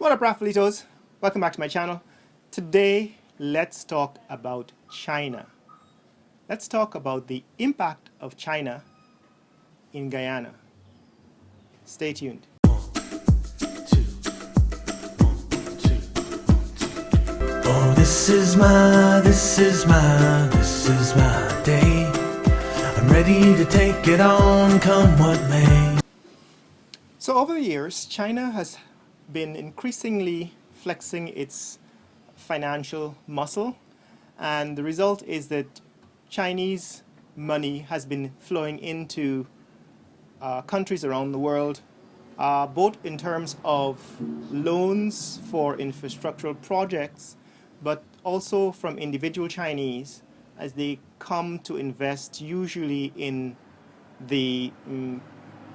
What up, Raffalitos? Welcome back to my channel. Today, let's talk about China. Let's talk about the impact of China in Guyana. Stay tuned. Oh, this is my day. I'm ready to take it on, come what may. So over the years, China has been increasingly flexing its financial muscle, and the result is that Chinese money has been flowing into countries around the world, both in terms of loans for infrastructural projects, but also from individual Chinese as they come to invest usually in the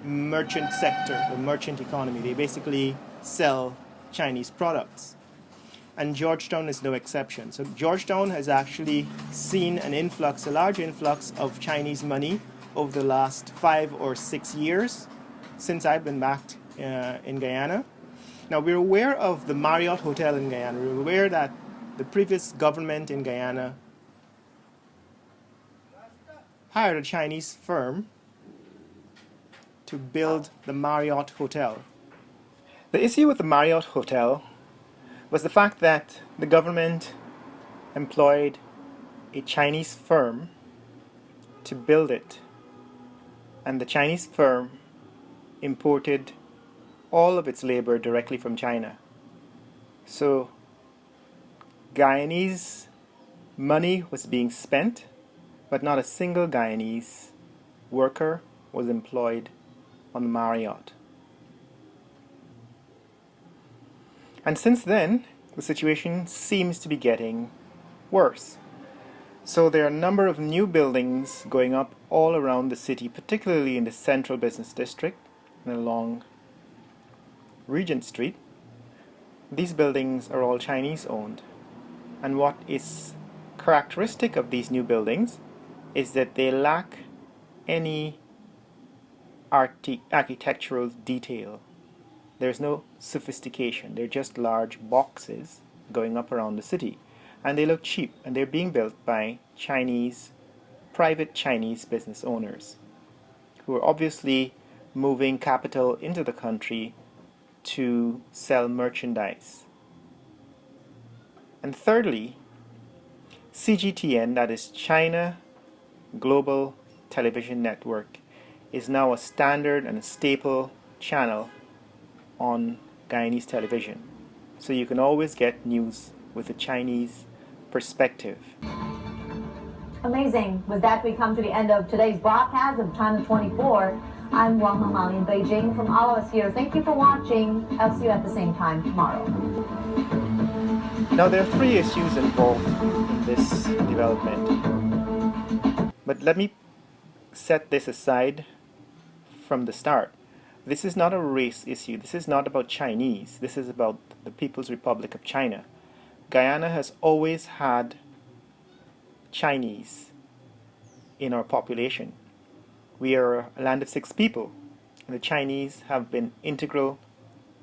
merchant sector, the merchant economy. They basically sell Chinese products. And Georgetown is no exception. So Georgetown has actually seen an influx, a large influx of Chinese money over the last 5 or 6 years since I've been back in Guyana. Now, we're aware of the Marriott Hotel in Guyana. We're aware that the previous government in Guyana hired a Chinese firm to build the Marriott Hotel. The issue with the Marriott Hotel was the fact that the government employed a Chinese firm to build it, and the Chinese firm imported all of its labor directly from China. So Guyanese money was being spent, but not a single Guyanese worker was employed on the Marriott. And since then, the situation seems to be getting worse. So there are a number of new buildings going up all around the city, particularly in the central business district and along Regent Street. These buildings are all Chinese owned. And what is characteristic of these new buildings is that they lack any architectural detail. There's no sophistication. They're just large boxes going up around the city. And they look cheap, and they're being built by private Chinese business owners who are obviously moving capital into the country to sell merchandise. And thirdly, CGTN, that is China Global Television Network, is now a standard and a staple channel on Guyanese television. So you can always get news with a Chinese perspective. Amazing. With that, we come to the end of today's broadcast of China 24. I'm Wang Mamali in Beijing. From all of us here, thank you for watching. I'll see you at the same time tomorrow. Now, there are 3 issues involved in this development. But let me set this aside from the start. This is not a race issue. This is not about Chinese. This is about the People's Republic of China. Guyana has always had Chinese in our population. We are a land of 6 people, and the Chinese have been integral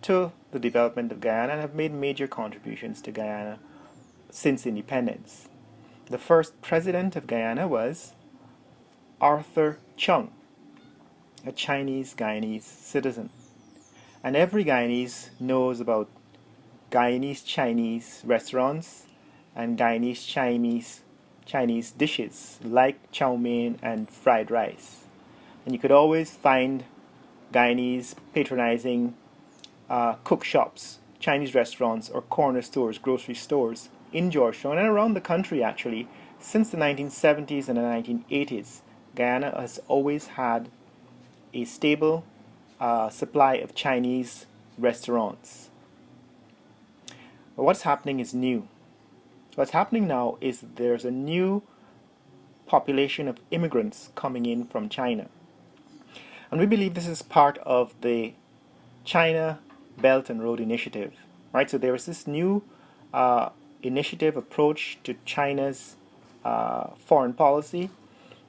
to the development of Guyana and have made major contributions to Guyana since independence. The first president of Guyana was Arthur Chung, a Chinese Guyanese citizen. And every Guyanese knows about Guyanese Chinese restaurants and Guyanese Chinese dishes like chow mein and fried rice. And you could always find Guyanese patronizing cook shops, Chinese restaurants, or corner stores, grocery stores in Georgetown and around the country actually. Since the 1970s and the 1980s, Guyana has always had a stable supply of Chinese restaurants. But what's happening is new. What's happening now is there's a new population of immigrants coming in from China. And we believe this is part of the China Belt and Road Initiative. Right? So there is this new initiative approach to China's foreign policy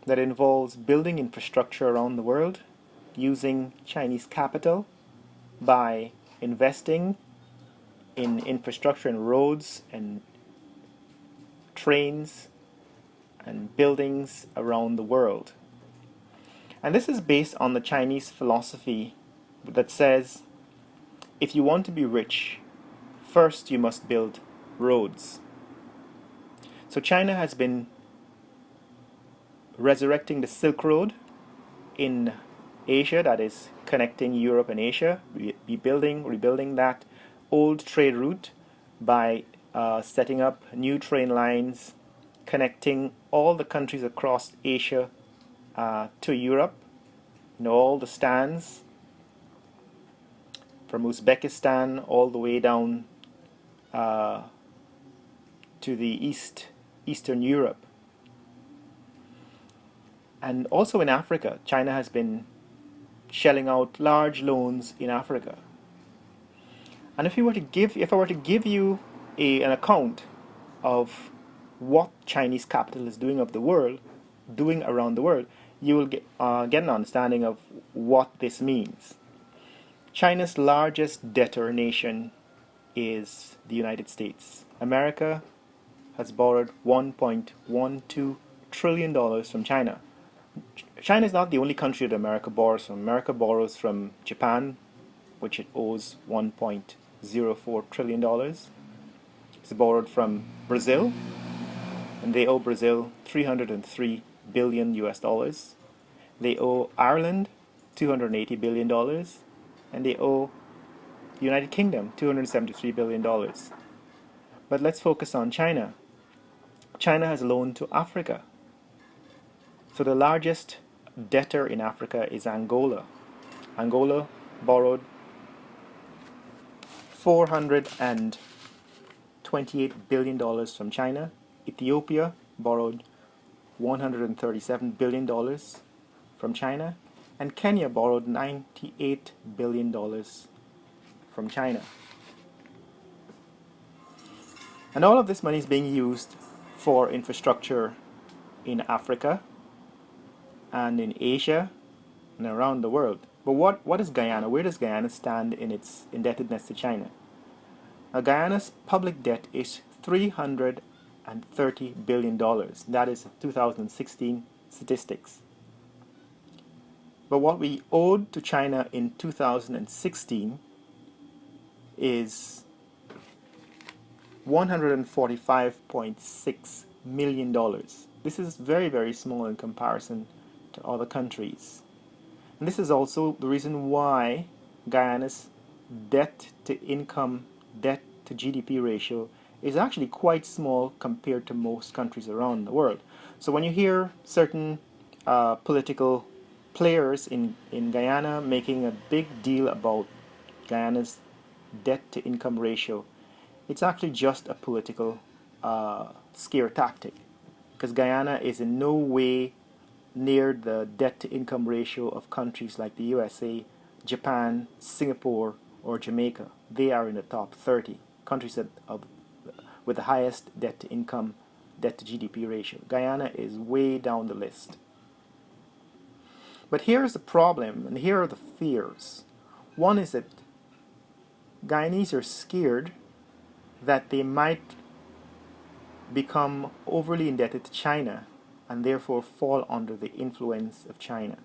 that involves building infrastructure around the world, using Chinese capital by investing in infrastructure and roads and trains and buildings around the world. And this is based on the Chinese philosophy that says, if you want to be rich, first you must build roads. So China has been resurrecting the Silk Road in Asia, that is connecting Europe and Asia, rebuilding that old trade route by setting up new train lines connecting all the countries across Asia to Europe. All the stands from Uzbekistan all the way down to the Eastern Europe. And also in Africa, China has been shelling out large loans in Africa. And if I were to give you an account of what Chinese capital is doing around the world, you will get an understanding of what this means. China's largest debtor nation is the United States. America has borrowed $1.12 trillion from China. China is not the only country that America borrows from. America borrows from Japan, which it owes $1.04 trillion. It's borrowed from Brazil, and they owe Brazil $303 billion US. They owe Ireland $280 billion, and they owe the United Kingdom $273 billion. But let's focus on China. China has loaned to Africa. So the largest debtor in Africa is Angola. Angola borrowed $428 billion from China. Ethiopia borrowed $137 billion from China. And Kenya borrowed $98 billion from China. And all of this money is being used for infrastructure in Africa and in Asia and around the world. But what is Guyana? Where does Guyana stand in its indebtedness to China? Now, Guyana's public debt is $330 billion. That is 2016 statistics. But what we owed to China in 2016 is $145.6 million. This is very, very small in comparison to other countries. And this is also the reason why Guyana's debt to income, debt to GDP ratio is actually quite small compared to most countries around the world. So when you hear certain political players in Guyana making a big deal about Guyana's debt to income ratio, it's actually just a political scare tactic, because Guyana is in no way near the debt to income ratio of countries like the USA, Japan, Singapore, or Jamaica. They are in the top 30 countries with the highest debt to income, debt to GDP ratio. Guyana is way down the list. But here's the problem, and here are the fears. One is that Guyanese are scared that they might become overly indebted to China and therefore fall under the influence of China.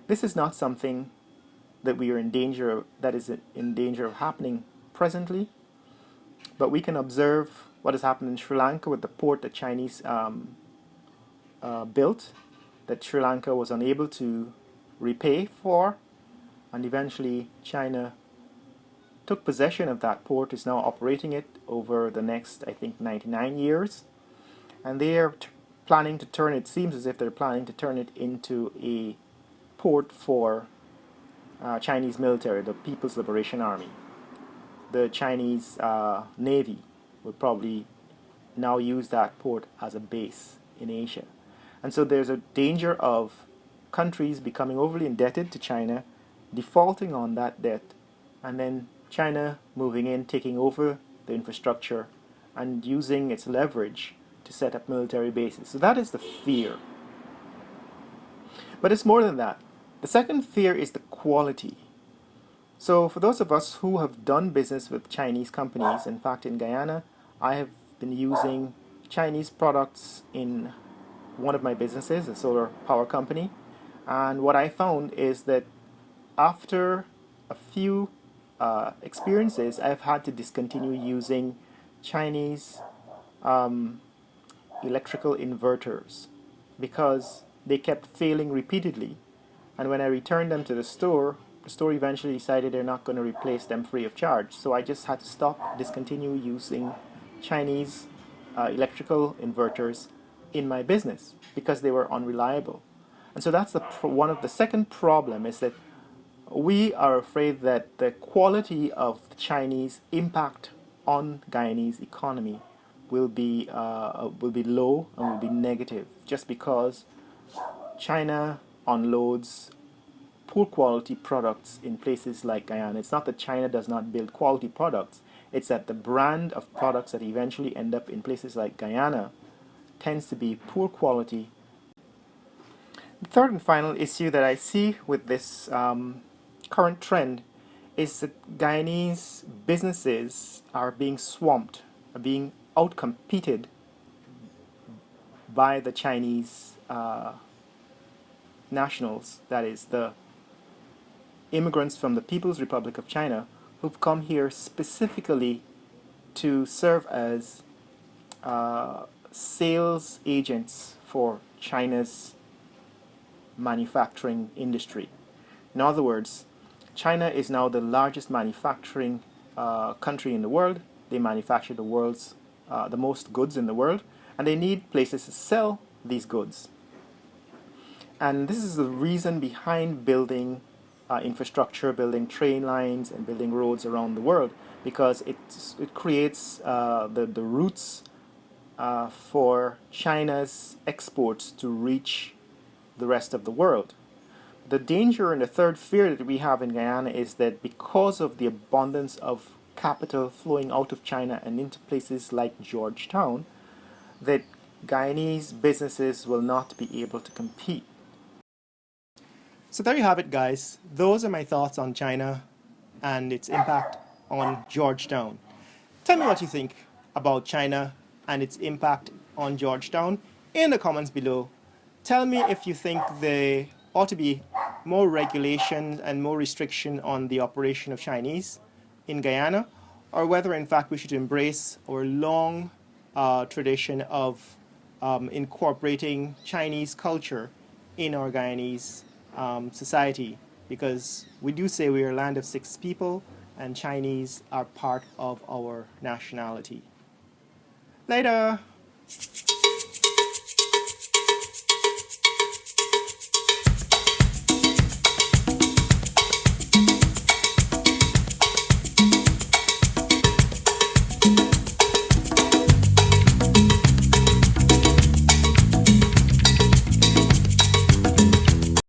This is not something that we are in danger of, that is in danger of happening presently, but we can observe what has happened in Sri Lanka with the port that Chinese built, that Sri Lanka was unable to repay for, and eventually China took possession of that port, is now operating it over the next, I think, 99 years, and they are planning to turn it, seems as if they're planning to turn it into a port for Chinese military, the People's Liberation Army. The Chinese Navy will probably now use that port as a base in Asia. And so there's a danger of countries becoming overly indebted to China, defaulting on that debt, and then China moving in, taking over the infrastructure, and using its leverage to set up military bases. So that is the fear. But it's more than that. The second fear is the quality. So for those of us who have done business with Chinese companies, in fact in Guyana, I have been using Chinese products in one of my businesses, a solar power company. And what I found is that after a few experiences, I've had to discontinue using Chinese electrical inverters because they kept failing repeatedly. And when I returned them to the store eventually decided they're not going to replace them free of charge. So I just had to stop, discontinue using Chinese electrical inverters in my business because they were unreliable. And so that's one of the second problem is that we are afraid that the quality of the Chinese impact on Guyanese economy will be low and will be negative just because China unloads poor quality products in places like Guyana. It's not that China does not build quality products, it's that the brand of products that eventually end up in places like Guyana tends to be poor quality. The third and final issue that I see with this current trend is that Guyanese businesses are being swamped, are being outcompeted by the Chinese nationals, that is, the immigrants from the People's Republic of China who've come here specifically to serve as sales agents for China's manufacturing industry. In other words, China is now the largest manufacturing country in the world. They manufacture the most goods in the world, and they need places to sell these goods. And this is the reason behind building infrastructure, building train lines, and building roads around the world, because it creates the routes for China's exports to reach the rest of the world. The danger and the third fear that we have in Guyana is that because of the abundance of capital flowing out of China and into places like Georgetown, that Guyanese businesses will not be able to compete. So there you have it, guys. Those are my thoughts on China and its impact on Georgetown. Tell me what you think about China and its impact on Georgetown in the comments below. Tell me if you think there ought to be more regulation and more restriction on the operation of Chinese in Guyana, or whether in fact we should embrace our long tradition of incorporating Chinese culture in our Guyanese society, because we do say we are a land of 6 people and Chinese are part of our nationality. Later!